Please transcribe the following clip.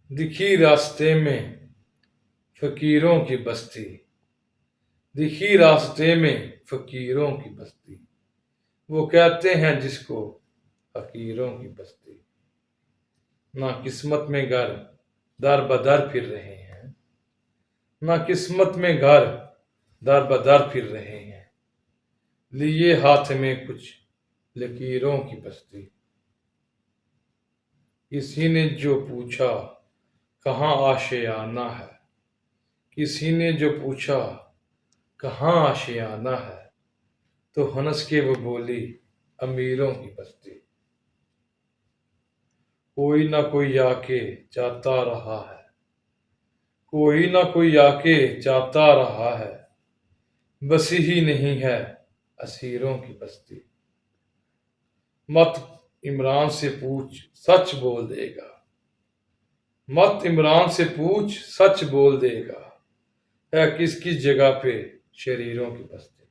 دکھی راستے میں فقیروں کی بستی، دکھی راستے میں فقیروں کی بستی، وہ کہتے ہیں جس کو فقیروں کی بستی۔ نہ قسمت میں گھر در بدر پھر رہے ہیں، نہ قسمت میں گھر در بدر پھر رہے ہیں، لیے ہاتھ میں کچھ لکیروں کی بستی۔ کسی نے جو پوچھا کہاں آشیانہ ہے، کسی نے جو پوچھا کہاں آشیانہ ہے، تو ہنس کے وہ بولی امیروں کی بستی۔ کوئی نہ کوئی آ کے جاتا رہا ہے، کوئی نہ کوئی آ کے جاتا رہا ہے، بسی ہی نہیں ہے اسیروں کی بستی۔ مت عمران سے پوچھ سچ بول دے گا، مت عمران سے پوچھ سچ بول دے گا، ہے کس کس جگہ پہ شریروں کی بستی۔